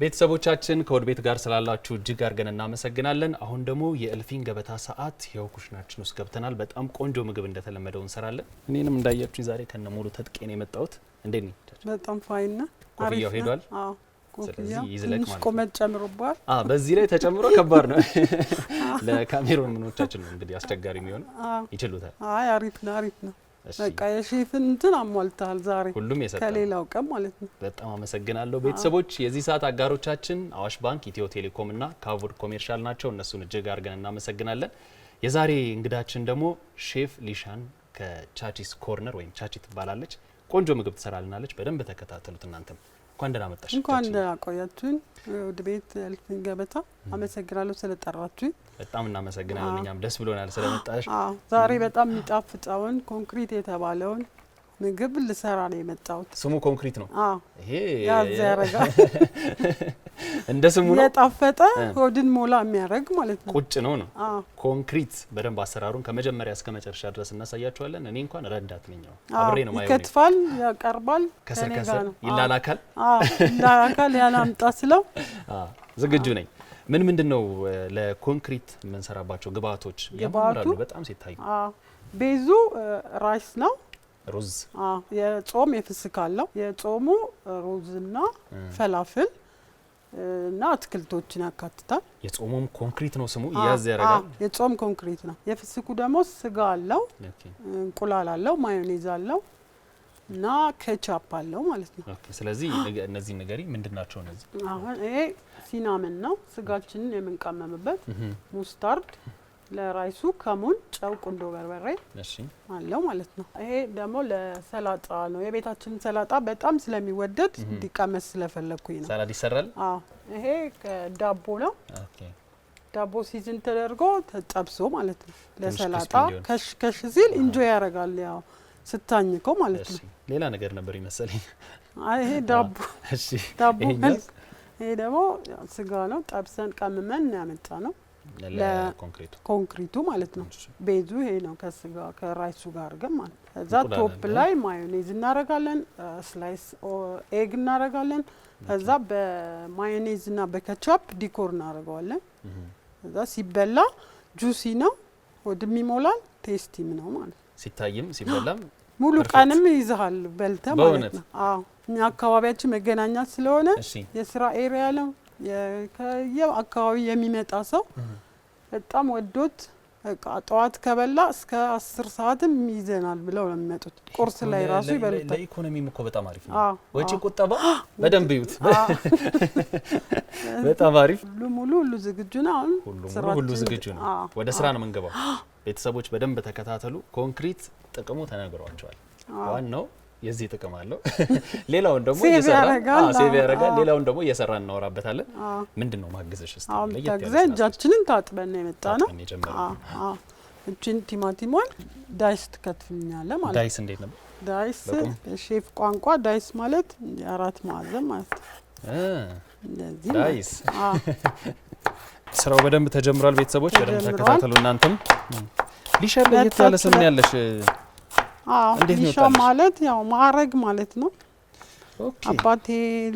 ቤተሰቦቻችን ከወድ ቤት ጋር ስላላችሁ እጅግ አርገን እናመሰግናለን። አሁን ደግሞ የእልፍኝ ገበታ ሰዓት ያው ኩሽናችን ውስጥ ገብተናል። በጣም ቆንጆ ምግብ እንደተለመደው እንሰራለን። እኔንም እንዳያችሁ ዛሬ ከነሙሉ ተጥቄ ነው የመጣሁት። እንዴት ነኝ? በጣም ፋይና ኮፍያው ሄዷል። አዎ ስለዚህ ይዝለቅ ማለት ነው። ቆመጥ ጨምሮባል። በዚህ ላይ ተጨምሮ ከባድ ነው። ለካሜራውን ምኖቻችን ነው እንግዲህ አስቸጋሪ የሚሆን ይችሉታል። አሪፍ ነው። በቃ የሼፍን እንትን አሟልታል ዛሬ ሁሉም የሰጠ ከሌላው ቀን ማለት ነው። በጣም አመሰግናለሁ ቤተሰቦች። የዚህ ሰዓት አጋሮቻችን አዋሽ ባንክ፣ ኢትዮ ቴሌኮም እና ካቡድ ኮሜርሻል ናቸው። እነሱን እጅግ አርገን እናመሰግናለን። የዛሬ እንግዳችን ደግሞ ሼፍ ሊሻን ከቻቺስ ኮርነር ወይም ቻቺ ትባላለች። ቆንጆ ምግብ ትሰራልናለች። በደንብ ተከታተሉት። እናንተም እንኳን ደህና መጣሽ። እንኳን ደህና ቆያችሁን። ወደ ቤት እልፍኝ ገበታ አመሰግናለሁ ስለጠራችሁኝ። በጣም እናመሰግናለን። እኛም ደስ ብሎናል ስለመጣሽ። ዛሬ በጣም የሚጣፍጣውን ኮንክሪት የተባለውን ምግብ ልሰራ ነው የመጣሁት። ስሙ ኮንክሪት ነው። ይሄ ያዝ ያረጋል እንደ ስሙ ነው። የጣፈጠ ሆድን ሞላ የሚያረግ ማለት ነው። ቁጭ ነው። ኮንክሪት በደንብ አሰራሩን ከመጀመሪያ እስከ መጨረሻ ድረስ እናሳያችኋለን። እኔ እንኳን ረዳት ነኝ። አብሬ ነው ማየው። ይከትፋል፣ ያቀርባል፣ ከስር ይላላካል። ይላላካል ያናምጣ ስለው ዝግጁ ነኝ። ምንድነው ለኮንክሪት የምንሰራባቸው ግብአቶች? ያማምራሉ በጣም ሲታዩ። ቤዙ ራይስ ነው። ሩዝ የጾም የፍስክ አለው። የጾሙ ሩዝና ፈላፍል እና አትክልቶችን ያካትታል። የጾሙም ኮንክሪት ነው ስሙ ያዝ ያረጋል። የጾም ኮንክሪት ነው። የፍስኩ ደግሞ ስጋ አለው፣ እንቁላል አለው፣ ማዮኔዝ አለው እና ኬቻፕ አለው ማለት ነው። ስለዚህ እነዚህ ነገሪ ምንድናቸው? እነዚህ አሁን ይሄ ሲናመን ነው ስጋችንን የምንቀመምበት። ሙስታርድ ለራይሱ፣ ከሙን፣ ጨው፣ ቁንዶ በርበሬ አለው ማለት ነው። ይሄ ደግሞ ለሰላጣ ነው። የቤታችን ሰላጣ በጣም ስለሚወደድ እንዲቀመስ ስለፈለኩኝ ነው። ሰላጣ ይሰራል። ይሄ ዳቦ ነው። ዳቦ ሲዝን ተደርጎ ተጠብሶ ማለት ነው። ለሰላጣ ከሽ ሲል ኢንጆይ ያረጋል። ያው ስታኝከው ማለት ነው። ሌላ ነገር ነበር ይመስለኝ። ይሄ ዳቦ ይሄ ደግሞ ስጋ ነው። ጠብሰን ቀምመን ያመጣ ነው ለኮንክሪቱ ማለት ነው። ቤዙ ይሄ ነው ከስጋ ከራይሱ ጋር ግን ማለት ነው። እዛ ቶፕ ላይ ማዮኔዝ እናረጋለን፣ ስላይስ ኤግ እናረጋለን። እዛ በማዮኔዝ እና በኬቻፕ ዲኮር እናረጋለን። እዛ ሲበላ ጁሲ ነው፣ ወድም ይሞላል፣ ቴስቲም ነው ማለት ነው። ሲታይም ሲበላም ሙሉ ቀንም ይዛል በልተ ማለት ነው። እኛ አካባቢያችን መገናኛ ስለሆነ የስራ ኤሪያ ነው። አካባቢ የሚመጣ ሰው በጣም ወዶት ጠዋት ከበላ እስከ 10 ሰዓትም ይዘናል ብለው ነው የሚመጡት። ቁርስ ላይ ራሱ ይበሉታል። ለኢኮኖሚም እኮ በጣም አሪፍ ነው። ወጪ ቁጠባ በደንብ ይዩት። በጣም አሪፍ። ሁሉ ዝግጁ ነው። አሁን ሁሉ ዝግጁ ነው። ወደ ስራ ነው የምንገባው። ቤተሰቦች በደንብ ተከታተሉ። ኮንክሪት ጥቅሙ ተነግሯቸዋል። ዋናው የዚህ ጥቅም አለው። ሌላውን ደግሞ ሴቭ ያረጋል። ሌላውን ደግሞ እየሰራን እናወራበታለን። ምንድነው ማግዘሽ? እስቲ ለየት እጃችንን ታጥበን የመጣ ነው። እቺን ቲማቲሟን ዳይስ ትከትፍልኛለህ ማለት። ዳይስ እንዴት ነው? ዳይስ ሼፍ ቋንቋ ዳይስ ማለት አራት ማዕዘን ማለት ነው። እንደዚህ ዳይስ። ስራው በደንብ ተጀምሯል። ቤተሰቦች በደንብ ተከታተሉ። እናንተም ሊሻል ለየት ያለ ስም ያለሽ ሊሻ ማለት ያው ማዕረግ ማለት ነው። አባቴ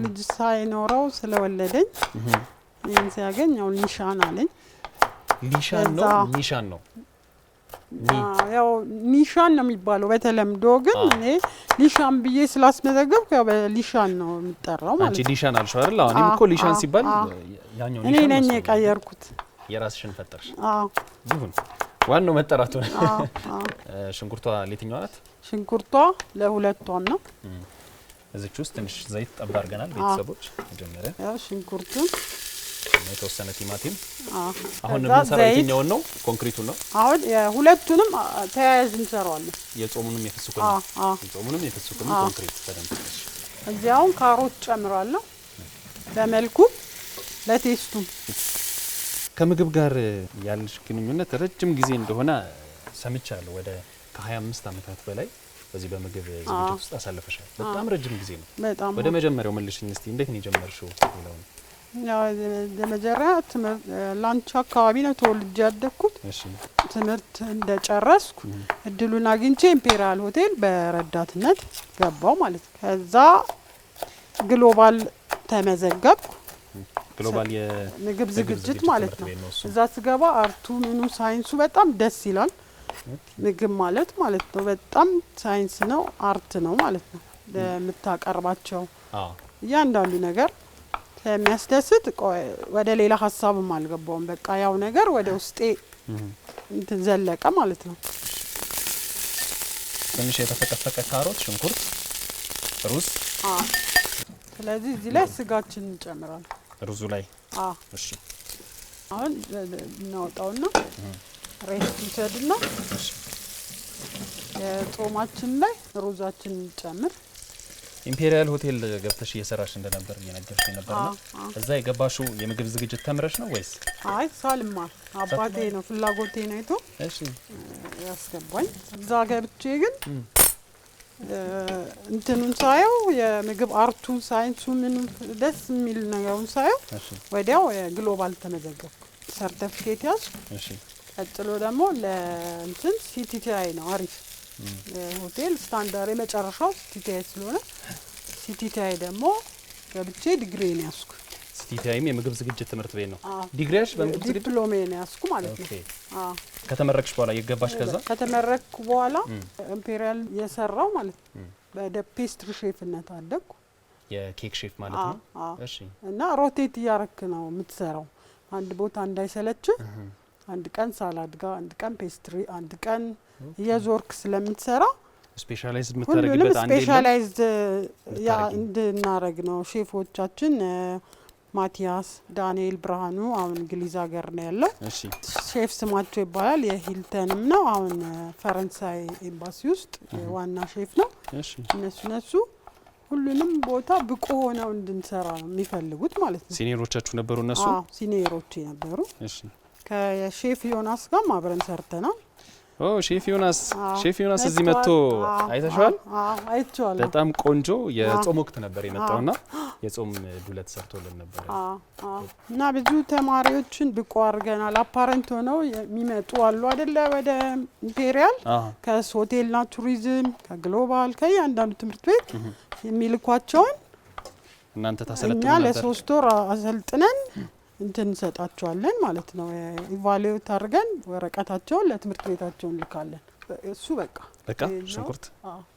ልጅ ሳይኖረው ስለወለደኝ ይሄን ሲያገኝ ያው ሊሻን አለኝ። ሊሻን ነው ያው ኒሻን ነው የሚባለው በተለምዶ። ግን እኔ ሊሻን ብዬ ስላስመዘገብኩ ያው በሊሻን ነው የሚጠራው ማለት ነው። አንቺ ሊሻን አልሽው አይደል? አሁን እኮ ሊሻን ሲባል ያኛው ሊሻን እኔ ነኝ የቀየርኩት። የራስሽን ፈጠርሽ። ይሁን ዋናው መጠራቱ ነው። ሽንኩርቷ ለየትኛው ናት? ሽንኩርቷ ለሁለቷም ነው። እዚች ውስጥ ትንሽ ዘይት ጠብ አድርገናል ቤተሰቦች። መጀመሪያ ያው ሽንኩርቱን የተወሰነ ቲማቲም። አሁን የምንሰራው የትኛውን ነው? ኮንክሪቱን ነው። አሁን የሁለቱንም ተያያዥ እንሰራዋለን። የጾሙንም የፍስኩንም ኮንክሪት በደንብ እዚያውን ካሮት ጨምራለሁ በመልኩ ለቴስቱ። ከምግብ ጋር ያለሽ ግንኙነት ረጅም ጊዜ እንደሆነ ሰምቻለሁ። ወደ ከ25 ዓመታት በላይ በዚህ በምግብ ዝግጅት ውስጥ አሳልፈሻል። በጣም ረጅም ጊዜ ነው። ወደ መጀመሪያው መልሽኝ እስቲ። እንዴት ነው የጀመርሽው? ያው ለመጀመሪያ ላንች አካባቢ ነው ተወልጄ ያደግኩት። ትምህርት እንደጨረስኩ እድሉን አግኝቼ ኢምፔሪያል ሆቴል በረዳትነት ገባው ማለት ነው። ከዛ ግሎባል ተመዘገብኩ። ግሎባል የምግብ ዝግጅት ማለት ነው። እዛ ስገባ አርቱ ምኑ ሳይንሱ በጣም ደስ ይላል። ምግብ ማለት ነው በጣም ሳይንስ ነው፣ አርት ነው ማለት ነው። ለምታቀርባቸው እያንዳንዱ ነገር ስለሚያስደስት ወደ ሌላ ሀሳብም አልገባውም። በቃ ያው ነገር ወደ ውስጤ እንትን ዘለቀ ማለት ነው። ትንሽ የተፈቀፈቀ ካሮት፣ ሽንኩርት፣ ሩዝ። ስለዚህ እዚህ ላይ ስጋችን እንጨምራለን ሩዙ ላይ። እሺ አሁን እናወጣውና ሬስት ይሰድና የጾማችን ላይ ሩዛችን እንጨምር። ኢምፔሪያል ሆቴል ገብተሽ እየሰራሽ እንደነበር እየነገርሽ ነበርና እዛ የገባሽው የምግብ ዝግጅት ተምረሽ ነው ወይስ? አይ ሳልማር አባቴ ነው ፍላጎቴ ነው አይቶ ያስገባኝ። እዛ ገብቼ ግን እንትኑን ሳየው የምግብ አርቱን ሳይንሱን ምን ደስ የሚል ነገሩን ሳየው ወዲያው የግሎባል ተመዘገብኩ፣ ሰርቲፊኬት ያዝ። ቀጥሎ ደግሞ ለእንትን ሲቲቲአይ ነው አሪፍ ሆቴል ስታንዳርድ የመጨረሻው ሲቲቲአይ ስለሆነ ሲቲቲአይ ደግሞ ገብቼ ዲግሪን ያስኩ። ሲቲቲአይም የምግብ ዝግጅት ትምህርት ቤት ነው። ዲግሪያሽ በምግብ ዝግጅት ዲፕሎሜን ያስኩ ማለት ነው። ከተመረቅሽ በኋላ የገባሽ? ከዛ ከተመረቅኩ በኋላ ኢምፔሪያል የሰራው ማለት ነው። ወደ ፔስትሪ ሼፍነት አደግኩ። የኬክ ሼፍ ማለት ነው። እሺ። እና ሮቴት እያረክ ነው የምትሰራው፣ አንድ ቦታ እንዳይሰለች። አንድ ቀን ሳላድ ጋር፣ አንድ ቀን ፔስትሪ፣ አንድ ቀን የዞርክ ስለምትሰራ ስፔሻላይዝድ የምታደርግበት አንዴ ስፔሻላይዝድ እንድናረግ ነው ሼፎቻችን። ማቲያስ፣ ዳንኤል ብርሃኑ አሁን እንግሊዝ ሀገር ነው ያለው። ሼፍ ስማቸው ይባላል። የሂልተንም ነው አሁን ፈረንሳይ ኤምባሲ ውስጥ ዋና ሼፍ ነው። እነሱ ሁሉንም ቦታ ብቁ ሆነው እንድንሰራ ነው የሚፈልጉት ማለት ነው። ሲኒየሮቻችሁ ነበሩ እነሱ? ሲኒየሮቼ ነበሩ። ከሼፍ ዮናስ ጋር አብረን ሰርተናል። ሼፍ ዮናስ እዚህ መጥቶ አይተሽዋል? አይቼዋለሁ። በጣም ቆንጆ የጾም ወቅት ነበር የመጣውና የጾም ዱለት ሰርቶልን ነበር እና ብዙ ተማሪዎችን ብቁ አድርገናል። አፓረንት ሆነው የሚመጡ አሉ አይደለ ወደ ኢምፔሪያል ከሆቴልና ቱሪዝም ከግሎባል ከእያንዳንዱ ትምህርት ቤት የሚልኳቸውን እናንተ ታሰለጥኑ ነበር። እኛ ለ3 ወር አሰልጥነን እንትን እንሰጣቸዋለን ማለት ነው። ኢቫሉዌት አድርገን ወረቀታቸውን ለትምህርት ቤታቸው እንልካለን። እሱ በቃ ሽንኩርት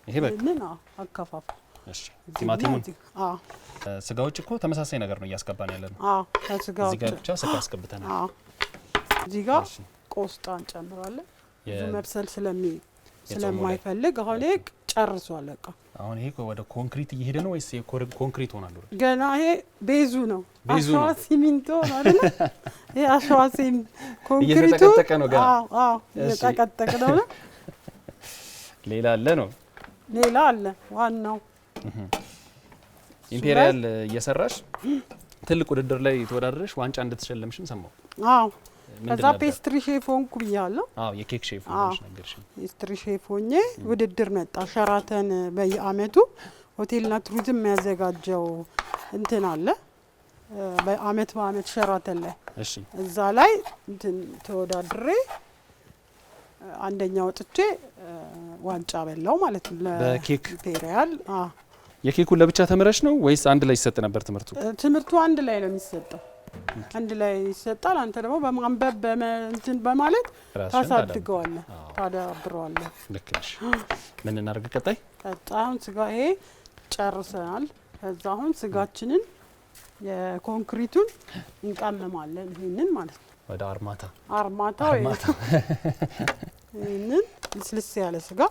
ይሄ በቃ ምን አካፋፍ። እሺ ቲማቲሙን ስጋዎች እኮ ተመሳሳይ ነገር ነው እያስገባን ያለን። ከስጋው እዚህ ጋር ብቻ ስጋ አስገብተናል። እዚህ ጋር ቆስጣ እንጨምራለን። ብዙ መብሰል ስለማይፈልግ አሁን ይሄ ጨርሷል። በቃ አሁን ይሄ ወደ ኮንክሪት እየሄደ ነው ወይስ ኮንክሪት ሆናል? ገና ይሄ ቤዙ ነው። አሸዋ ሲሚንቶ አይደል? ይሄ አሸዋ ኮንክሪቱ እየተጠቀጠቀ ነው ገና። እየተጠቀጠቀ ነው። ሌላ አለ ነው? ሌላ አለ። ዋናው ኢምፔሪያል እየሰራሽ ትልቅ ውድድር ላይ ተወዳድረሽ ዋንጫ እንድትሸለምሽም ሰማው። ከዛ ፔስትሪ ሼፍ ሆንኩ ብያለሁ። የኬክ ሼፍ ሆነሽ ነገርሽ። ፔስትሪ ሼፍ ሆኜ ውድድር መጣ። ሸራተን በየአመቱ ሆቴልና ቱሪዝም የሚያዘጋጀው እንትን አለ በአመት ሸራተን ላይ። እዛ ላይ እንትን ተወዳድሬ አንደኛ ወጥቼ ዋንጫ በላው ማለት ነው። በኬክ ኢምፔሪያል የኬኩን ለብቻ ተመረሽ ነው ወይስ አንድ ላይ ይሰጥ ነበር ትምህርቱ? ትምህርቱ አንድ ላይ ነው የሚሰጠው። አንድ ላይ ይሰጣል። አንተ ደግሞ በማንበብ እንትን በማለት ታሳድገዋለህ፣ ታዳብረዋለህ። ልክ ነሽ። ምን እናደርግ ቀጣይ? አሁን ስጋ ይሄ ጨርሰናል። ከዛ አሁን ስጋችንን የኮንክሪቱን እንቀመማለን። ይሄንን ማለት ነው ወደ አርማታ ይሄንን ልስልስ ያለ ስጋ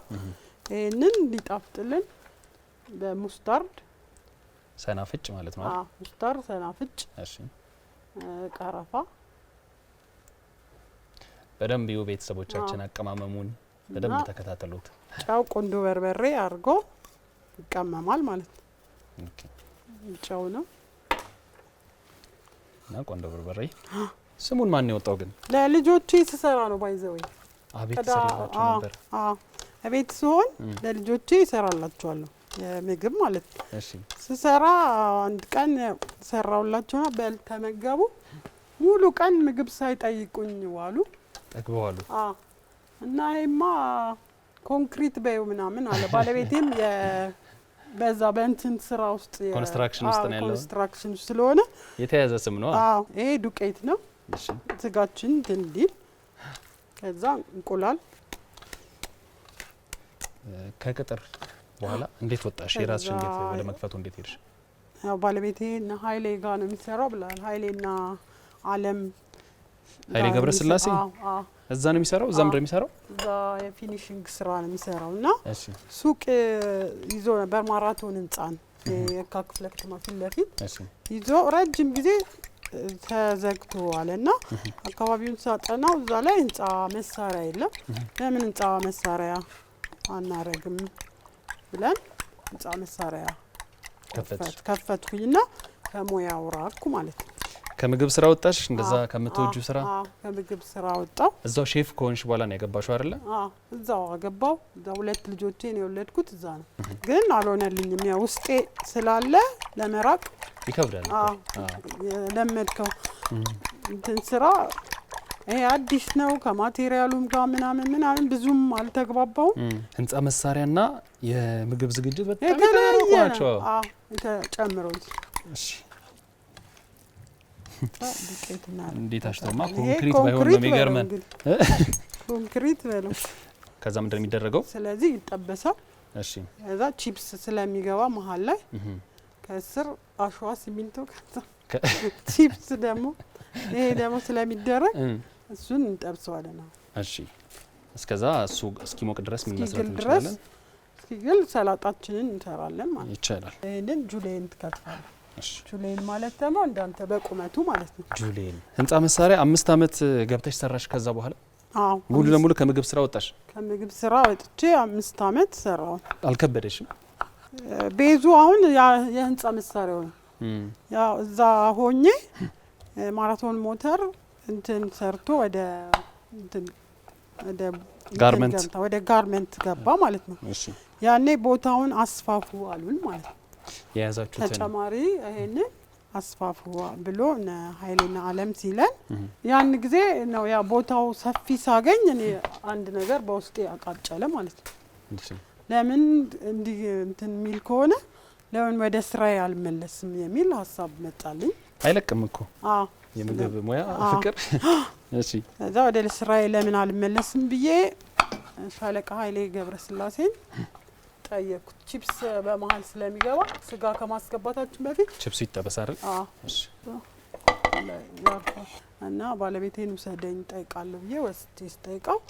ይሄንን እንዲጣፍጥልን በሙስታርድ ሰናፍጭ ማለት ነው። ሙስታርድ፣ ሰናፍጭ፣ እሺ፣ ቀረፋ በደንብ ይው ቤተሰቦቻችን አቀማመሙን በደንብ ተከታተሉት። ጫው፣ ቆንጆ በርበሬ አርጎ ይቀመማል ማለት ነው። ኦኬ፣ ጫው ነው እና ቆንጆ በርበሬ። ስሙን ማን ያወጣው ግን? ለልጆቼ ስሰራ ነው ባይዘው። አቤት ሰራላችሁ ነበር? አቤት ሲሆን ለልጆቼ ይሰራላችኋለሁ የምግብ ማለት ነው። እሺ፣ ስሰራ አንድ ቀን ሰራውላችሁና በልተመገቡ ሙሉ ቀን ምግብ ሳይጠይቁኝ ዋሉ። ጠግበዋሉ። እና ይማ ኮንክሪት በዩ ምናምን አለ። ባለቤቴም በዛ በእንትን ስራ ውስጥ ኮንስትራክሽን ውስጥ ነው ያለው ኮንስትራክሽን ስለሆነ የተያዘ ስም ነው አዎ ይሄ ዱቄት ነው እሺ ስጋችን እንዲል ከዛ እንቁላል ከቅጥር በኋላ እንዴት ወጣሽ የራስሽ እንዴት ወደ መክፈቱ እንዴት ሄድሽ ያው ባለቤቴና ኃይሌ ጋር ነው የሚሰራው ብላል ኃይሌና አለም ኃይሌ ገብረስላሴ እዛ ነው የሚሰራው እዛም ነው የሚሰራው እዛ የፊኒሺንግ ስራ ነው የሚሰራውና እሺ ሱቅ ይዞ ነበር ማራቶን ህንጻን የካ ክፍለ ከተማ ፊት ለፊት እሺ ይዞ ረጅም ጊዜ ተዘግቷልና አካባቢውን ሳጠናው እዛ ላይ ህንጻ መሳሪያ የለም ለምን ህንጻ መሳሪያ አናረግም ብለን ህንጻ መሳሪያ ከፈትኩኝና ከሞያው ራኩ ማለት ነው ከምግብ ስራ ወጣሽ እንደዛ ከምትወጁ ስራ ከምግብ ስራ ወጣው እዛው ሼፍ ከሆንሽ በኋላ ነው ያገባሽው አይደለ እዛው አገባው እዛው ሁለት ልጆቼን የወለድኩት እዛ ነው ግን አልሆነልኝም ያው ውስጤ ስላለ ለመራቅ ይከብዳል ለመድከው እንትን ስራ ይሄ አዲስ ነው ከማቴሪያሉም ጋር ምናምን ብዙም አልተግባባው ህንጻ መሳሪያና የምግብ ዝግጅት በጣም ተራራቋቸው ተጨምሮ እሺ እንዴት አሽተውማ ኮንክሪት ባይሆን ነው የሚገርመን ኮንክሪት በለው ከዛ ምንድነው የሚደረገው ስለዚህ ይጠበሳል እሺ ከዛ ቺፕስ ስለሚገባ መሃል ላይ ከስር አሸዋ ሲሚንቶ ቺፕስ ደግሞ ይሄ ደግሞ ስለሚደረግ እሱን እንጠብሰዋለን እሺ እስከዛ እሱ እስኪሞቅ ድረስ ምን መስራት እንችላለን እስኪግል ሰላጣችንን እንሰራለን ማለት ይቻላል ይሄንን ጁሌን ትከትፋለህ እሺ ጁሌን ማለት ደግሞ እንዳንተ በቁመቱ ማለት ነው ጁሌን ህንጻ መሳሪያ 5 አመት ገብተሽ ሰራሽ ከዛ በኋላ አዎ ሙሉ ለሙሉ ከምግብ ስራ ወጣሽ ከምግብ ስራ ወጥቼ 5 አመት ሰራው አልከበደሽም ቤዙ አሁን የህንጻ መሳሪያው ነው ያው እዛ ሆኜ ማራቶን ሞተር እንትን ሰርቶ ወደ ጋርመንት ገባ ማለት ነው እሺ ያኔ ቦታውን አስፋፉ አሉን ማለት ነው የያዛችሁት ተጨማሪ ይሄን አስፋፉ ብሎ ኃይሌና አለም ሲለን ያን ጊዜ ነው ያ ቦታው ሰፊ ሳገኝ እኔ አንድ ነገር በውስጤ አቃጨለ ማለት ነው እሺ ለምን እንዲህ እንትን ሚል ከሆነ ለምን ወደ ስራዬ አልመለስም የሚል ሐሳብ መጣልኝ አይለቅም እኮ የምግብ ሙያ ፍቅር እሺ እዛ ወደ ስራዬ ለምን አልመለስም ብዬ ሻለቃ ኃይሌ ገብረስላሴን ጠየቅኩት ቺፕስ በመሃል ስለሚገባ ስጋ ከማስገባታችን በፊት ቺፕስ ይጠበሳል እሺ እና ባለቤቴን ውሰደኝ ጠይቃለሁ ብዬ ወስጄ ስጠይቀው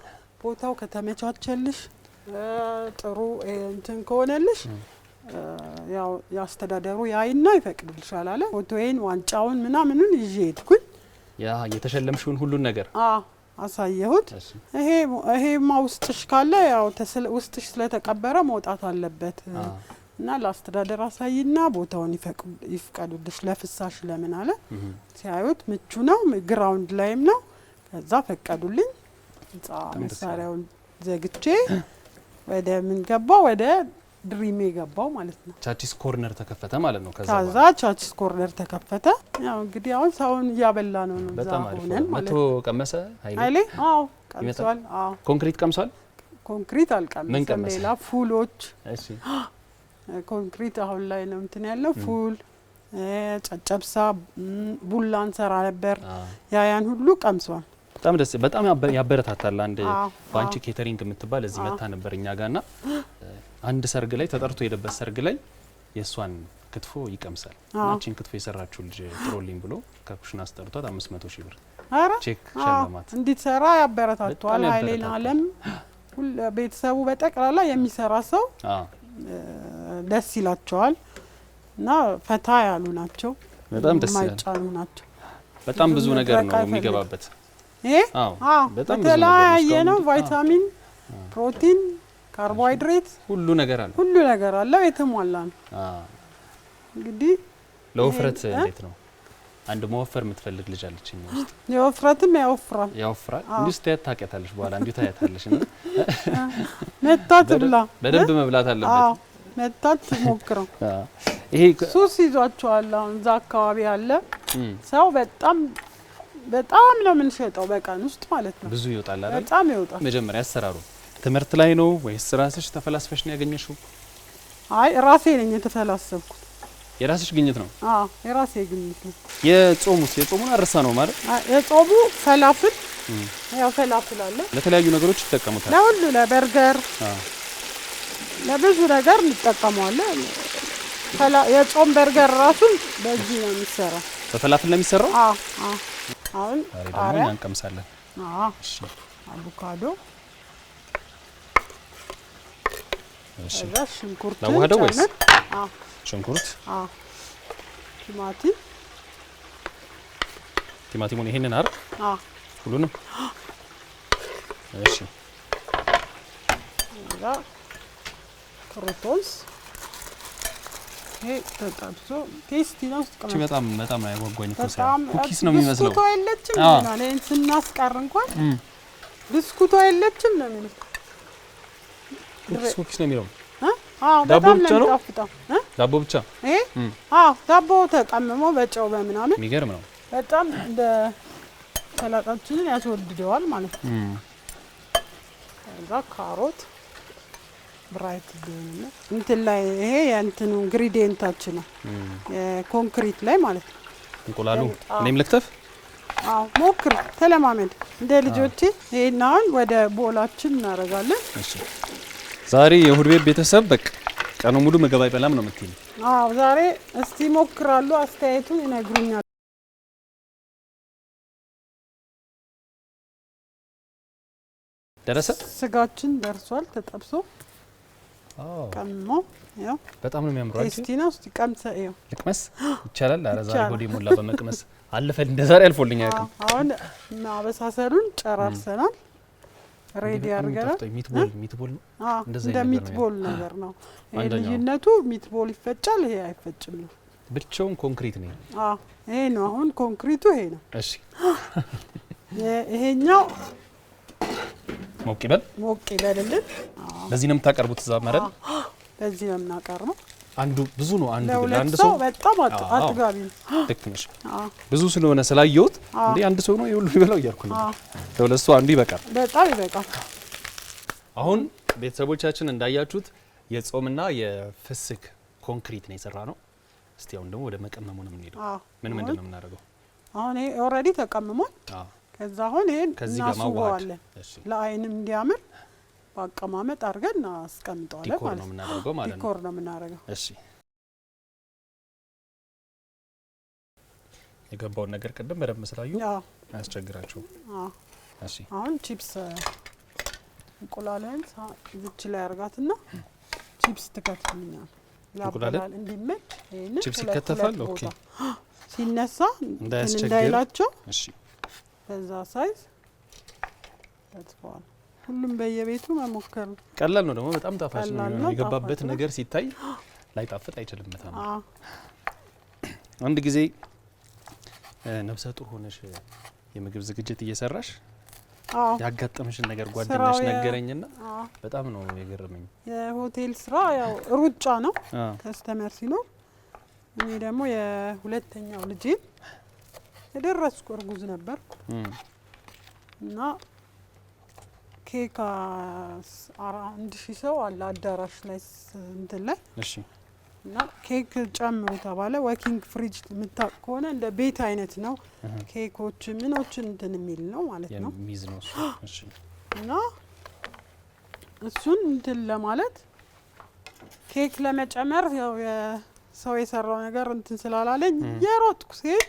ቦታው ከተመቻቸልሽ ጥሩ እንትን ከሆነልሽ ያው ያስተዳደሩ ያይና ይፈቅድልሻል አለ ፎቶዬን ዋንጫውን ምናምኑን ይዤ ሄድኩኝ ያ የተሸለምሽውን ሁሉ ነገር አሳየሁት ይሄማ ውስጥሽ ካለ ያው ውስጥሽ ስለተቀበረ መውጣት አለበት እና ለአስተዳደር አሳይና ቦታውን ይፈቅዱልሽ ለፍሳሽ ለምን አለ ሲያዩት ምቹ ነው ግራውንድ ላይም ነው ከዛ ፈቀዱልኝ ህንጻ መሳሪያውን ዘግቼ ወደ ምን ገባው ወደ ድሪሜ ገባው ማለት ነው ቻቺስ ኮርነር ተከፈተ ማለት ነው ከዛ ቻቺስ ኮርነር ተከፈተ ያው እንግዲህ አሁን ሰውን ያበላ ነው በጣም አሪፍ ነው መቶ ቀመሰ ኃይሌ አዎ ቀምሷል አዎ ኮንክሪት ቀምሷል ኮንክሪት አልቀመሰም ሌላ ፉሎች እሺ ኮንክሪት አሁን ላይ ነው እንትን ያለው ፉል ጨጨብሳ ቡላን ሰራ ነበር ያን ሁሉ ቀምሷል በጣም ያበረታታል አንድ ባንቺ ኬተሪንግ የምትባል እዚህ መታ ነበር እኛ ጋርና አንድ ሰርግ ላይ ተጠርቶ የደበስ ሰርግ ላይ የሷን ክትፎ ይቀምሳል አንቺን ክትፎ የሰራችሁ ልጅ ጥሮልኝ ብሎ ከኩሽና አስጠርቷት 500 ሺህ ብር ቼክ ሸለማት እንዲሰራ ያበረታቷል ኃይሌና አለም ሁሉ ቤተሰቡ በጠቅላላ የሚሰራ ሰው ደስ ይላቸዋል እና ፈታ ያሉ ናቸው በጣም ደስ ማይጫኑ ናቸው በጣም ብዙ ነገር ነው የሚገባበት በጣም ብዙ ነገር ነው ቫይታሚን ፕሮቲን ካርቦሃይድሬት ሁሉ ነገር አለ የተሟላ ነው እንግዲህ ለውፍረት እንዴት ነው አንድ መወፈር የምትፈልግ ልጅ አለችኝ ውስጥ የወፍራትም ያወፍራል እንዴ ታውቂያታለሽ በኋላ እንዴ ታያታለሽና መታት ብላ በደንብ መብላት አለበት መታት ሞክረው ይሄ ሱስ ይዟቸዋል አሁን እዛ አካባቢ ያለ ሰው በጣም ነው የምንሸጠው በቀን ውስጥ ማለት ነው ብዙ ይወጣል አይደል በጣም ይወጣል መጀመሪያ አሰራሩ ትምህርት ላይ ነው ወይስ ራስሽ ተፈላስፈሽ ነው ያገኘሽው አይ ራሴ ነኝ የተፈላሰብኩት። የራስሽ ግኝት ነው? አዎ የራሴ ግኝት ነው። የጾሙን አረሳ ነው ማለት? የጾሙ ፈላፍል ያው ፈላፍል አለ። ለተለያዩ ነገሮች ይጠቀሙታል። ለሁሉ ለበርገር ለብዙ ነገር እንጠቀመዋለን። የጾም በርገር ራሱ በዚህ ነው የሚሰራው። በፈላፍል ነው የሚሰራው? አሁን ቃሪያ እንቀምሳለን። እሺ አቮካዶ እሺ ሽንኩርት ለዋህደው ወይስ? ሽንኩርት ቲማቲሙን ይሄንን አር ሁሉንም እሺ ያ ክሮቶስ ይሄ ተጣብሶ ቴስቲ ነው። በጣም ነው ያጓጓኝ። ኩኪስ ነው የሚመስለው። ብስኩቷ የለችም ይላል። ይሄን ስናስቀር እንኳን ብስኩቷ የለችም ነው የሚመስለው። ኩኪስ ነው የሚለው። ዳቦ ብቻ ነው? ዳቦ ብቻ? ዳቦ ተቀምሞ በጨው በምናምን የሚገርም ነው። በጣም እንደ ሰላጣችንን ያስወድደዋል ማለት ነው። ከዛ ካሮት ብራይት ቢሆንና እንትን ላይ ይሄ የእንትኑ ኢንግሪዲየንታችን ነው የኮንክሪት ላይ ማለት ነው። እንቁላሉ እኔም ልክተፍ? ሞክር፣ ተለማመድ እንደ ልጆቼ። ይሄን አሁን ወደ ቦላችን እናደርጋለን። እሺ ዛሬ የእሁድ ቤት ቤተሰብ በቃ ቀኑ ሙሉ ምግብ አይበላም ነው የምትይኝ? ዛሬ እስቲ ሞክራሉ፣ አስተያየቱን ይነግሩኛል። ደረሰ? ስጋችን ደርሷል ተጠብሶ ቀምሞ። ያው በጣም ነው የሚያምረው። እስቲ ነው እስቲ ቀምሰ ይው ልቅመስ ይቻላል? ኧረ ዛሬ ሆዴ ሞላ በመቅመስ አለፈል። እንደ ዛሬ አልፎልኝ አያውቅም። አሁን ማበሳሰሉን ጨራርሰናል። ሬዲ አድርገናል። ሚትቦል ነው እንደ ሚትቦል ነገር ነው። ልዩነቱ ሚትቦል ይፈጫል፣ ይሄ አይፈጭም ነው። ብቻውን ኮንክሪት ነው። ይሄ ነው አሁን ኮንክሪቱ ይሄ ነው። እሺ ይሄኛው ሞቅ ይበልልን። በዚህ ነው የምታቀርቡት? እዛ ማለት በዚህ ነው የምናቀርበው። አንዱ ብዙ ነው። አንድ ሰው በጣም አጥጋቢ ነው። ልክ ነሽ። ብዙ ስለሆነ ስላየሁት እንዴ አንድ ሰው ነው ይሁሉ ይበላው እያልኩ ነው። ለሁለት ሰው አንዱ ይበቃል። በጣም ይበቃል። አሁን ቤተሰቦቻችን እንዳያችሁት የጾምና የፍስክ ኮንክሪት ነው የሰራ ነው። እስቲ አሁን ደግሞ ወደ መቀመሙ ነው የምንሄደው። ምንድን ነው የምናደርገው? አሁን ይሄ ኦልሬዲ ተቀምሟል። ከዛ አሁን ይሄን እናስውበዋለን። ለአይንም እንዲያምር በአቀማመጥ አድርገን እናስቀምጠዋለን ማለት ነው። ዲኮር ነው የምናደርገው። እሺ የገባውን ነገር ቅድም በደንብ ስላዩ አያስቸግራቸውም። እሺ አሁን ቺፕስ እንቁላልን እዚች ላይ አርጋትና ቺፕስ ትከትፍልኛል። ያበላል እንዲመል ይሄን ቺፕስ ይከተፋል። ኦኬ ሲነሳ እንዳይላቸው። እሺ በዛ ሳይዝ ተጥፏል። ሁሉም በየቤቱ መሞከር ነው። ቀላል ነው ደግሞ በጣም ጣፋጭ ነው። የገባበት ነገር ሲታይ ላይጣፍጥ አይችልም። በጣም አንድ ጊዜ ነፍሰ ጡር ሆነሽ የምግብ ዝግጅት እየሰራሽ ያጋጠመሽን ነገር ጓደኛሽ ነገረኝና በጣም ነው የገረመኝ። የሆቴል ስራ ያው ሩጫ ነው ከስተመር ሲኖር፣ እኔ ደግሞ የሁለተኛው ልጄ የደረስኩ እርጉዝ ነበርኩ እና ኬክ 1000 ሰው አለ አዳራሽ ላይ እንትን ላይ። እሺ እና ኬክ ጨምሩ ተባለ። ወኪንግ ፍሪጅ የምታውቅ ከሆነ እንደ ቤት አይነት ነው። ኬኮች ምኖችን እንትን የሚል ነው ማለት ነው የሚይዝ ነው እሱ። እሺ እና እሱን እንትን ለማለት ኬክ ለመጨመር ያው የሰው የሰራው ነገር እንትን ስላላለኝ የሮጥኩ ሲሄድ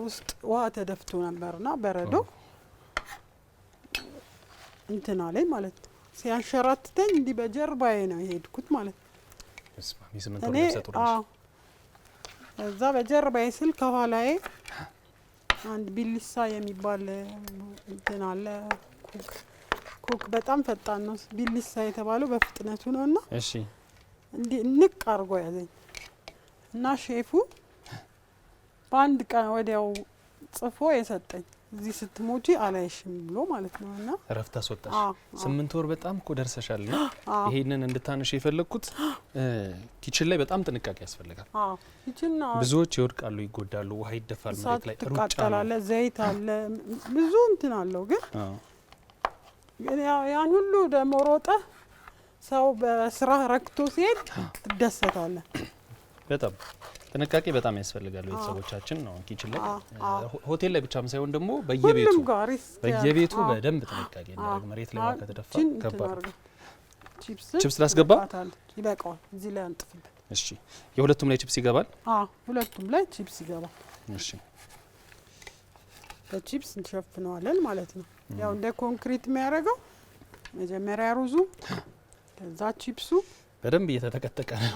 ውስጥ ውሃ ተደፍቶ ነበርና በረዶ እንትን አለኝ ማለት ነው። ሲያንሸራትተኝ እንዲህ በጀርባዬ ነው የሄድኩት ማለት ነው። እዛ በጀርባዬ ስል ከኋላዬ አንድ ቢሊሳ የሚባል እንትን አለ። ኩክ በጣም ፈጣን ነው። ቢሊሳ የተባለው በፍጥነቱ ነውና እሺ እንዲህ ንቅ አርጎ ያዘኝ እና ሼፉ በአንድ ቀን ወዲያው ጽፎ የሰጠኝ እዚህ ስትሞጂ አላይሽም ብሎ ማለት ነውና እረፍት አስወጣሽ። 8 ወር በጣም እኮ ደርሰሻል ነው። ይሄንን እንድታነሽ የፈለኩት ኪችን ላይ በጣም ጥንቃቄ ያስፈልጋል። ኪችን ብዙዎች ይወድቃሉ፣ ይጎዳሉ፣ ውሃ ይደፋል መሬት ላይ፣ ሩጫ አለ፣ ዘይት አለ፣ ብዙ እንትን አለው። ግን ያን ሁሉ ደግሞ ሮጠ ሰው በስራ ረክቶ ሲሄድ ትደሰታለህ። በጣም ጥንቃቄ በጣም ያስፈልጋል ቤተሰቦቻችን ነው ኪችን ላይ ሆቴል ላይ ብቻም ሳይሆን ደግሞ በየቤቱ በደንብ ጥንቃቄ እናደርግ። መሬት ላይ ከተደፋ ከባድ። ቺፕስ ላስገባ ይበቃዋል። እዚህ ላይ አንጥፍበት። እሺ የሁለቱም ላይ ቺፕስ ይገባል? ሁለቱም ላይ ቺፕስ ይገባል። እሺ በቺፕስ እንሸፍነዋለን ማለት ነው። ያው እንደ ኮንክሪት የሚያደርገው መጀመሪያ ሩዙ ከዛ ቺፕሱ በደንብ እየተጠቀጠቀ ነው።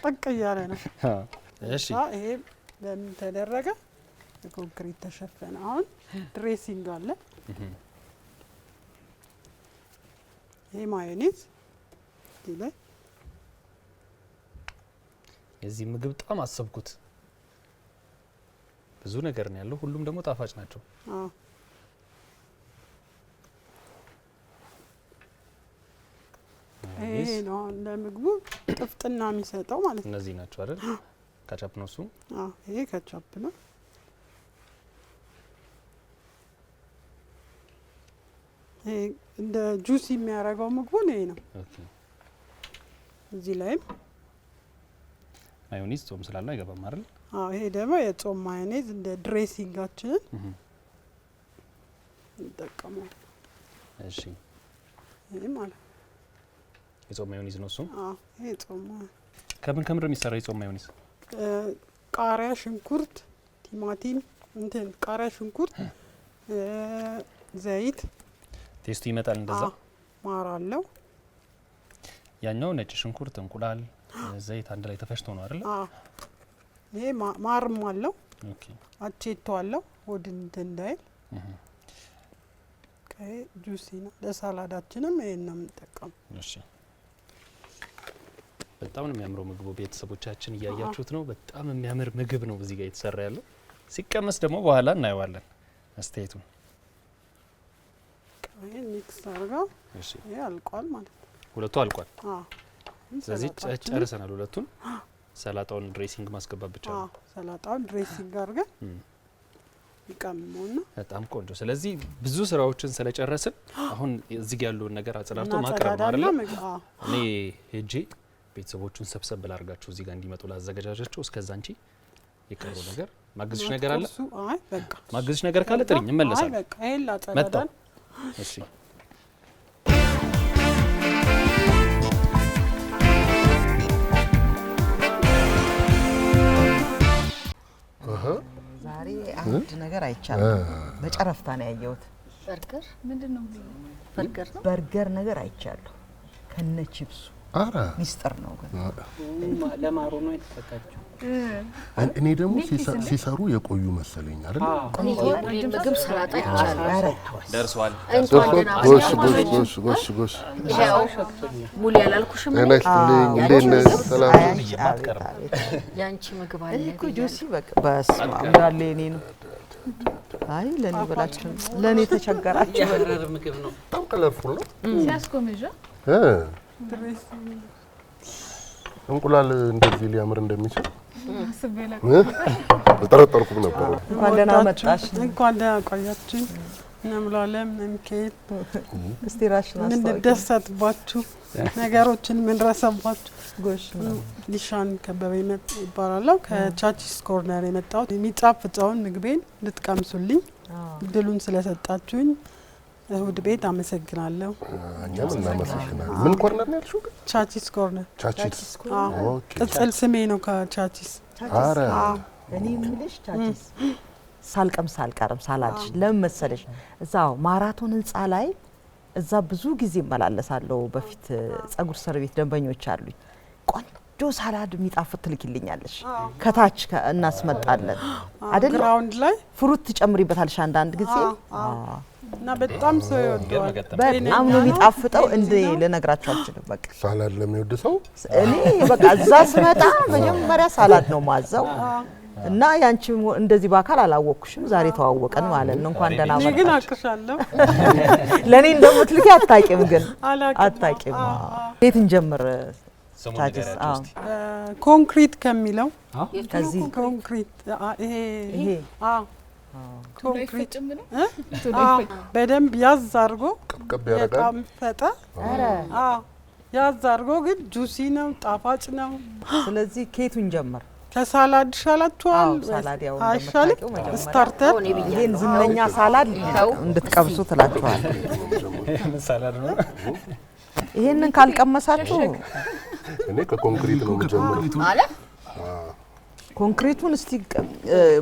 ጠቅ እያለ ነው። እሺ ይሄ በምን ተደረገ? በኮንክሪት ተሸፈነ። አሁን ድሬሲንግ አለ። ይሄ ማዮኔዝ ይላል። የዚህ ምግብ በጣም አሰብኩት። ብዙ ነገር ነው ያለው። ሁሉም ደግሞ ጣፋጭ ናቸው። ይሄ ነው ለምግቡ ጥፍጥና የሚሰጠው ማለት ነው። እነዚህ ናቸው አይደል? ካቻፕ ነው እሱ። ይሄ ካቻፕ ነው። ይሄ እንደ ጁሲ የሚያደርገው ምግቡን ይሄ ነው። ኦኬ። እዚህ ላይም ማዮኔዝ ጾም ስላለ አይገባም አይደል? ይሄ ደግሞ የጾም ማዮኔዝ እንደ ድሬሲንጋችንን እንጠቀመዋለን። እሺ ይሄ ማለት የጾም ማዮኔዝ ነው እሱ። ይሄ ጾም ከምን ከምር የሚሰራ የጾም ማዮኔዝ? ቃሪያ፣ ሽንኩርት፣ ቲማቲም ቃሪያ፣ ሽንኩርት፣ ዘይት። ቴስቱ ይመጣል እንደዛ። ማር አለው። ያኛው ነጭ ሽንኩርት፣ እንቁላል፣ ዘይት አንድ ላይ ተፈጭቶ ነው አይደል? ይሄ ማርም አለው። ኦኬ። አቼቶ አለው ወድ እንዳይል። ጁሲ ነው። ለሳላዳችንም ይሄን ነው የምንጠቀመው። እሺ በጣም ነው የሚያምረው ምግቡ። ቤተሰቦቻችን እያያችሁት ነው። በጣም የሚያምር ምግብ ነው እዚህ ጋር የተሰራ ያለው። ሲቀመስ ደግሞ በኋላ እናየዋለን አስተያየቱን። ይሄ ሚክስ አድርጋ። እሺ ይሄ አልቋል ማለት ነው። ሁለቱ አልቋል። ስለዚህ ጨርሰናል ሁለቱን። ሰላጣውን ድሬሲንግ ማስገባት ብቻ ነው። ሰላጣውን ድሬሲንግ አድርገን ይቀመሙና በጣም ቆንጆ። ስለዚህ ብዙ ስራዎችን ስለጨረስን አሁን እዚህ ጋር ያለውን ነገር አጽዳርቶ ማቅረብ ነው አይደል? እኔ ሄጄ ቤተሰቦቹን ሰብሰብ ብላ አድርጋችሁ እዚህ ጋር እንዲመጡ ላዘጋጃጃቸው። እስከዛ አንቺ የቀሩ ነገር ማግዝሽ ነገር አለ? አይ በቃ ማግዝሽ ነገር ካለ ጥሪኝ፣ እመለሳለሁ። አይ በቃ ይሄን ላጸዳዳን። እሺ ዛሬ አንድ ነገር አይቻለሁ። በጨረፍታ ነው ያየሁት። በርገር ምንድነው? በርገር ነው። በርገር ነገር አይቻለሁ ከነ ቺፕሱ። ሚስጥር ነው ግን ለማሩ ነው የተፈቀደው። እኔ ደግሞ ሲሰሩ የቆዩ መሰለኝ አይደል? ምግብ ሰላጣ ይቻላል። ደርሷል። ጎሽ ሙሉ ያላልኩሽም ሰላም ያንቺ ምግብ አለ እኮ ጁሲ በቃ በስመ አብ እንዳለ የኔ ነው። አይ ለኔ በላችሁ ለኔ ተቸገራችሁ። የሀረር ምግብ ነው። በጣም ከለርፉል ነው። ሲያስጎመዣ እንቁላል እንደዚህ ሊያምር እንደሚችል አስቤላ ተጠረጠርኩም ነበር። እንኳን ደህና መጣሽ። እንኳን ደህና ቆያችሁ። እናምላለም እንከት እስቲ ራስሽን ምን ደሰትባችሁ ነገሮችን ምን ረሰባችሁ። ጎሽ ሊሻን ከበበ ይባላል። ከቻቺስ ኮርነር የመጣሁት የሚጣፍጠውን ምግቤን ልትቀምሱልኝ እድሉን ስለሰጣችሁኝ እሁድ ቤት አመሰግናለሁ። እኛም እናመሰግናለን። ምን ኮርነር ነው ያልሽው? ቻቺስ ኮርነር። ቻቺስ ኦኬ። ቅጽል ስሜ ነው ከቻቺስ። አረ እኔ የምልሽ ቻቺስ ሳልቀምስ አልቀርም ሳላልሽ። ለምን መሰለሽ እዛው ማራቶን ህንጻ ላይ እዛ ብዙ ጊዜ እመላለሳለሁ። በፊት ጸጉር ሰርቤት ደንበኞች አሉኝ። ቆንጆ ሳላድ የሚጣፍጥ ትልኪልኛለሽ። ከታች እናስመጣለን አይደል? ግራውንድ ላይ ፍሩት ትጨምሪበታልሽ አንዳንድ ጊዜ እና በጣም ሰው ይወደዋል። በጣም ነው የሚጣፍጠው። እንደ ልነግራችሁ አልችልም። በቃ ሳላድ ለሚወድ ሰው እኔ በቃ እዛ ስመጣ መጀመሪያ ሳላድ ነው ማዘው እና ያንቺ እንደዚህ በአካል አላወቅኩሽም። ዛሬ ተዋወቀን ማለት ነው። እንኳን ደህና መጣሽ። ግን አቅሻለሁ። ለኔ እንደምትልኪ አታቂም ግን አታቂም። ቤት እንጀምር። ቻቺስ ኮንክሪት ከሚለው ከዚህ ኮንክሪት ይሄ ኮንክሪት ነው በደንብ ያዝ አድርጎ ቀብቀብ ያደርጋል። ፈጠ ያዝ አድርጎ ግን ጁሲ ነው፣ ጣፋጭ ነው። ስለዚህ ኬቱን ጀመር ከሳላድ ይሻላችኋል? ሳላድ ያው አይሻልም? እንደምታውቂው መጀመሪያ ስታርተር ይሄን ዝነኛ ሳላድ እንድትቀምሱ ትላችኋል። ሳላድ ነው። ይሄንን ካልቀመሳችሁ እኔ ከኮንክሪት ነው የምጀምረው። አለ ኮንክሪቱን እስቲ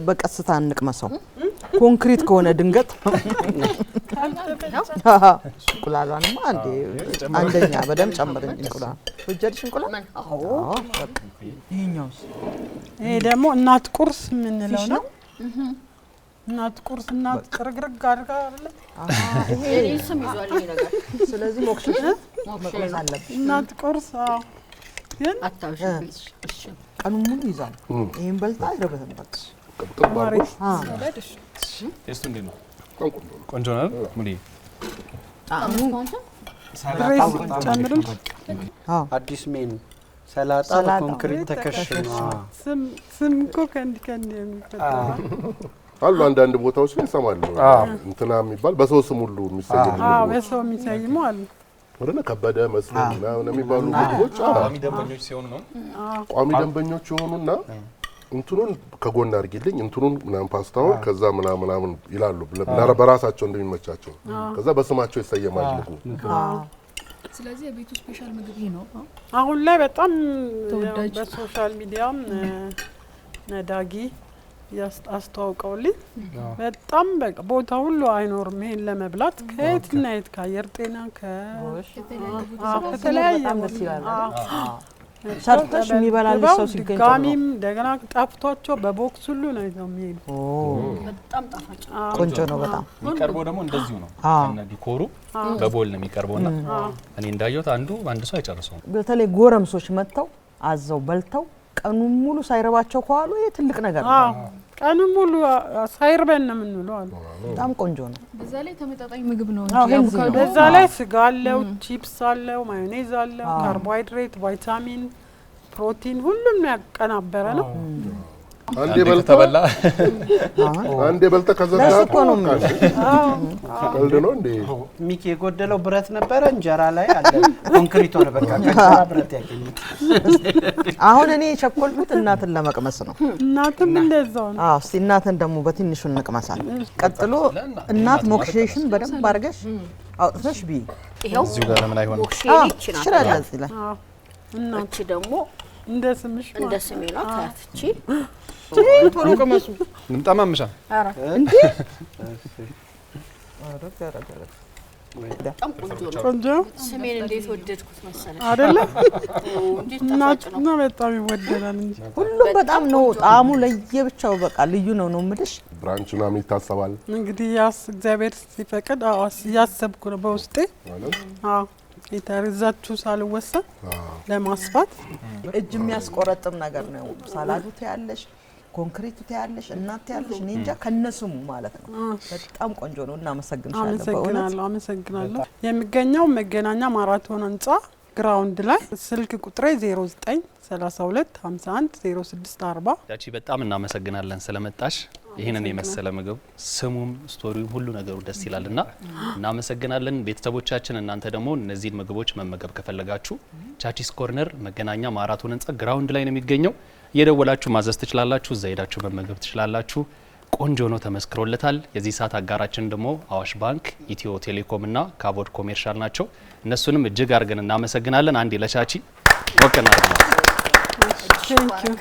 በቀስታ እንቅመሰው። ኮንክሪት ከሆነ ድንገት እንቁላሏንማ አንደኛ በደንብ ጨምር እንጂ እንቁላል ወጀድሽ እንቁላል? አዎ ይሄኛውስ? ይሄ ደግሞ እናት ቁርስ የምንለው ነው። እናት ቁርስ እናት ቅርግርግ አድርጋ አይደለ? የኔ ስም ይዟል ይሄ ነገር። ስለዚህ ሞክሽሽ መቅመስ አለብሽ። እናት ቁርስ ግን አታውሽ እሺ ቀኑን ሙሉ ይዛል። ይሄን በልታ አይረበትም በቃ። ቴስቱ እንዴት ነው? ቆንጆ ነው ሙሉ ጨምርም አዲስ ሜኑ ሰላጣ በኮንክሪት ተከሽኖ ስም እኮ ከእንዲህ የሚፈጠር አሉ አንዳንድ ቦታዎች ላይ እሰማለሁ እንትና የሚባል በሰው ስም ሁሉ የሚሰየሙ በሰው የሚሰይሙ አሉ። ወደነ ከበደ መስሎኝ ምናምን የሚባሉ ምግቦች ቋሚ ደንበኞች ሲሆኑ ነው። ቋሚ ደንበኞች የሆኑና እንትኑን ከጎን አድርጊልኝ እንትኑን ምናምን ፓስታውን ከዛ ምናምን ይላሉ በራሳቸው እንደሚመቻቸው። ከዛ በስማቸው ይሰየማል ምግቡ። ስለዚህ የቤቱ ስፔሻል ምግብ ይሄ ነው። አሁን ላይ በጣም ተወዳጅ በሶሻል ሚዲያም ነዳጊ አስተዋውቀውልኝ በጣም በቃ ቦታ ሁሉ አይኖርም ይሄን ለመብላት ከየትና የት ከአየር ጤና ከተለያየ ሰርተሽ የሚበላልሽ ሰው ሲገኝ ድጋሚም እንደገና ጣፍቷቸው በቦክስ ሁሉ ነው ይዘው የሚሄዱ። በጣም ጣፋጭ ቆንጆ ነው በጣም። የሚቀርበው ደግሞ እንደዚሁ ነው። እና ዲኮሩ በቦል ነው የሚቀርበውና እኔ እንዳየሁት አንድ ሰው አይጨርሰውም። በተለይ ጎረምሶች መጥተው አዘው በልተው ቀኑን ሙሉ ሳይረባቸው ከዋሉ ይሄ ትልቅ ነገር ነው። ቀኑን ሙሉ ሳይርበን ነው የምንውለው አሉ። በጣም ቆንጆ ነው። በዛ ላይ ተመጣጣኝ ምግብ ነው አዎ፣ እንጂ ሄልዚ ነው። አቮካዶ በዛ ላይ ስጋ አለው፣ ቺፕስ አለው፣ ማዮኔዝ አለው፣ ካርቦሃይድሬት፣ ቫይታሚን፣ ፕሮቲን ሁሉም ያቀናበረ ነው። አንዴ በልተ አንዴ በልተ ከዘጋ እኮ ነው ቀልድ ነው እንዴ? ሚኪ የጎደለው ብረት ነበረ እንጀራ ላይ አለ። ኮንክሪት ሆነ በቃ ከእንጀራ ብረት ያገኘ። አሁን እኔ የቸኮልኩት እናትን ለመቅመስ ነው። እናትም እንደዛው ነው። አዎ እስቲ እናትን ደግሞ በትንሹ እንቅመሳል። ቀጥሎ እናት ሞክሼሽን በደንብ አድርገሽ አውጥተሽ ቢ ይሄው እዚሁ ጋር ለምን አይሆንም? ሞክሼሊች ናት። ሽራለ እዚህ ላይ እናት እቺ ደግሞ እንደ ስምሽ እንደ ስሜ ነው ታትቺ ቶሎ ቅመሱ። እንጠማምሻ እንዴ በጣም ቆንጆ ነው። ቆንጆ ስሜን እንዴት ወደድኩት መሰለሽ አይደለ? እንዴት እናት ጣፋጭ ነው። ነው በጣም ይወደዳል እንጂ ሁሉም በጣም ነው ጣዕሙ ለየብቻው በቃ ልዩ ነው ነው የምልሽ። ብራንች ምናምን ይታሰባል እንግዲህ እግዚአብሔር ሲፈቅድ እያሰብኩ ነው በውስጤ። አዎ የተረዛችሁ ሳልወሰን ለማስፋት እጅ የሚያስቆረጥም ነገር ነው። ሳላዱ ታያለሽ፣ ኮንክሪቱ ታያለሽ፣ እናት ታያለሽ። እኔ እንጃ ከነስሙ ማለት ነው። በጣም ቆንጆ ነው። እናመሰግናለን። አመሰግናለሁ። የሚገኘው መገናኛ ማራቶን ህንጻ ግራውንድ ላይ ስልክ ቁጥሬ 09 32 51 06 40። ያቺ በጣም እናመሰግናለን ስለመጣሽ። ይህንን የመሰለ ምግብ ስሙም ስቶሪውም ሁሉ ነገሩ ደስ ይላልና እናመሰግናለን። ቤተሰቦቻችን እናንተ ደግሞ እነዚህን ምግቦች መመገብ ከፈለጋችሁ ቻቺስ ኮርነር መገናኛ ማራቶን ህንጻ ግራውንድ ላይ ነው የሚገኘው። እየደወላችሁ ማዘዝ ትችላላችሁ። እዛ ሄዳችሁ መመገብ ትችላላችሁ። ቆንጆ ነው፣ ተመስክሮለታል። የዚህ ሰዓት አጋራችን ደግሞ አዋሽ ባንክ፣ ኢትዮ ቴሌኮም እና ካቮድ ኮሜርሻል ናቸው። እነሱንም እጅግ አድርገን እናመሰግናለን። አንዴ ለቻቺ ወቀናል። ቴንክ ዩ